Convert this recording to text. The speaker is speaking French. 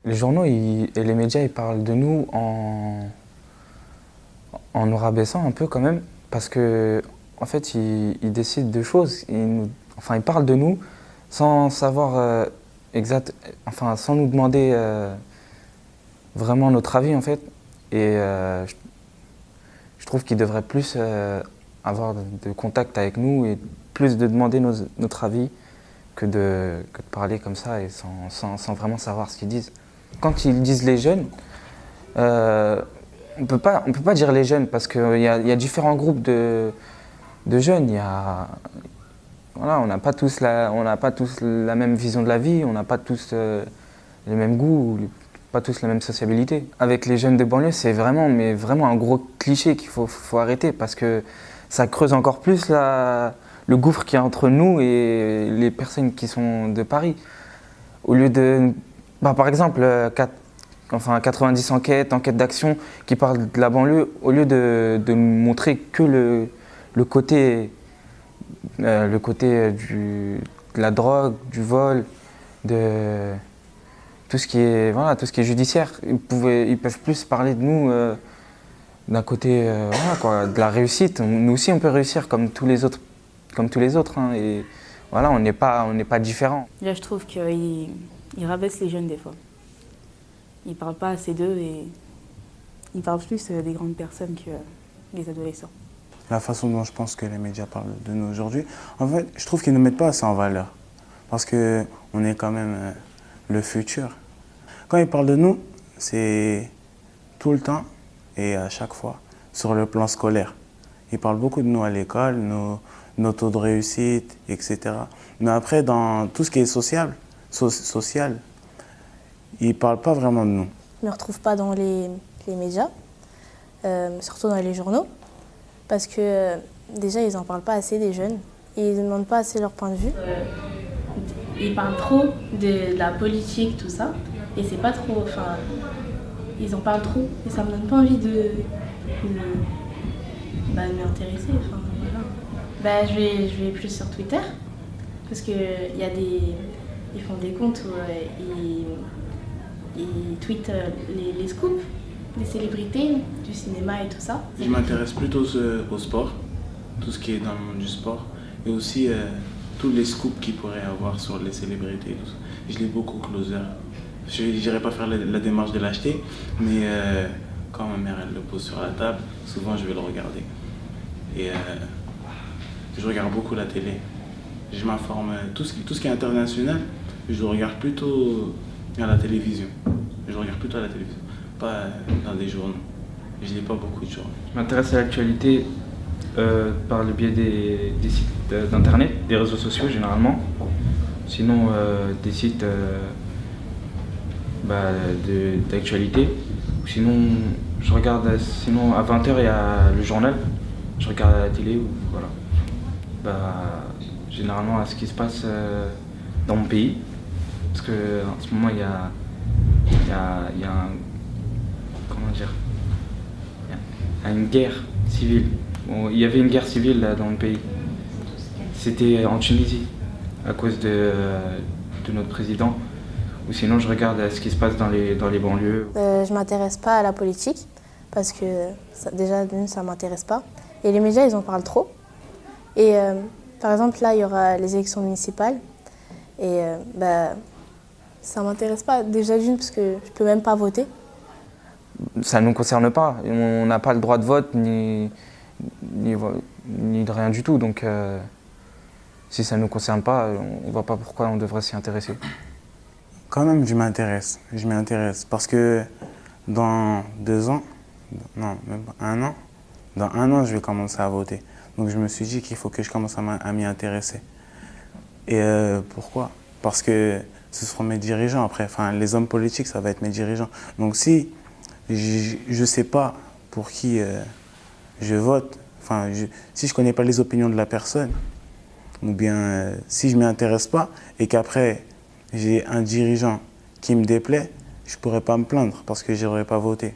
Les journaux et les médias, ils parlent de nous en nous rabaissant un peu quand même, parce que en fait, ils décident de choses. Ils parlent de nous sans savoir sans nous demander vraiment notre avis en fait. Et je trouve qu'ils devraient plus avoir de contact avec nous et plus de demander notre avis que de parler comme ça et sans vraiment savoir ce qu'ils disent. Quand ils disent les jeunes, on peut pas dire les jeunes parce qu'il y a différents groupes de jeunes. Voilà, on n'a pas tous la même vision de la vie, on n'a pas tous les mêmes goûts, pas tous la même sociabilité. Avec les jeunes de banlieue, c'est mais vraiment un gros cliché qu'il faut arrêter parce que ça creuse encore plus le gouffre qu'il y a entre nous et les personnes qui sont de Paris. Au lieu de, par exemple, 90 enquêtes d'action qui parlent de la banlieue, au lieu de nous montrer que le côté de la drogue, du vol, de tout ce qui est judiciaire. Ils peuvent plus parler de nous d'un côté de la réussite. Nous aussi, on peut réussir comme tous les autres, hein, et voilà, on n'est pas différents. Là, je trouve qu'ils rabaissent les jeunes des fois. Ils parlent pas assez d'eux et ils parlent plus des grandes personnes que des adolescents. La façon dont je pense que les médias parlent de nous aujourd'hui, en fait, je trouve qu'ils ne mettent pas assez en valeur. Parce qu'on est quand même le futur. Quand ils parlent de nous, c'est tout le temps et à chaque fois sur le plan scolaire. Ils parlent beaucoup de nous à l'école, nos taux de réussite, etc. Mais après, dans tout ce qui est social, ils ne parlent pas vraiment de nous. Je ne me retrouve pas dans les médias, surtout dans les journaux, parce que déjà, ils n'en parlent pas assez des jeunes. Et ils ne demandent pas assez leur point de vue. Ils parlent trop de la politique, tout ça, et c'est pas trop. Enfin, ils en parlent trop, et ça me donne pas envie de m'y intéresser. Enfin, voilà. Je vais plus sur Twitter, parce que ils font des comptes où ils tweetent les scoops des célébrités, du cinéma et tout ça. Je m'intéresse plutôt au sport, tout ce qui est dans le monde du sport, et aussi tous les scoops qu'il pourrait y avoir sur les célébrités et tout ça. Je lis beaucoup Closer. Je n'irai pas faire la démarche de l'acheter, mais quand ma mère elle le pose sur la table, souvent je vais le regarder. Et je regarde beaucoup la télé. Je m'informe, tout ce qui est international, je le regarde plutôt à la télévision. Pas dans des journaux. Je lis pas beaucoup de journaux. Je m'intéresse à l'actualité par le biais des sites d'internet, des réseaux sociaux généralement. Sinon des sites d'actualité. Sinon je regarde, sinon à 20h il y a le journal. Je regarde à la télé ou voilà. Généralement à ce qui se passe dans mon pays. Parce qu'en ce moment il y a une guerre civile. Bon, il y avait une guerre civile là, dans le pays. C'était en Tunisie, à cause de notre président. Ou sinon, je regarde ce qui se passe dans les banlieues. Je ne m'intéresse pas à la politique, parce que déjà, d'une, ça ne m'intéresse pas. Et les médias, ils en parlent trop. Et par exemple, là, il y aura les élections municipales. Et ça ne m'intéresse pas, déjà d'une, parce que je ne peux même pas voter. Ça ne nous concerne pas. On n'a pas le droit de vote ni de rien du tout. Donc, si ça ne nous concerne pas, on ne voit pas pourquoi on devrait s'y intéresser. Quand même, je m'y intéresse parce que dans 2 ans, non, même pas 1 an, dans 1 an, je vais commencer à voter. Donc, je me suis dit qu'il faut que je commence à m'y intéresser. Et pourquoi? Parce que ce seront mes dirigeants après. Enfin, les hommes politiques, ça va être mes dirigeants. Donc, si je ne sais pas pour qui je vote, si je ne connais pas les opinions de la personne, ou bien si je ne m'y intéresse pas et qu'après j'ai un dirigeant qui me déplaît, je ne pourrais pas me plaindre parce que je n'aurais pas voté.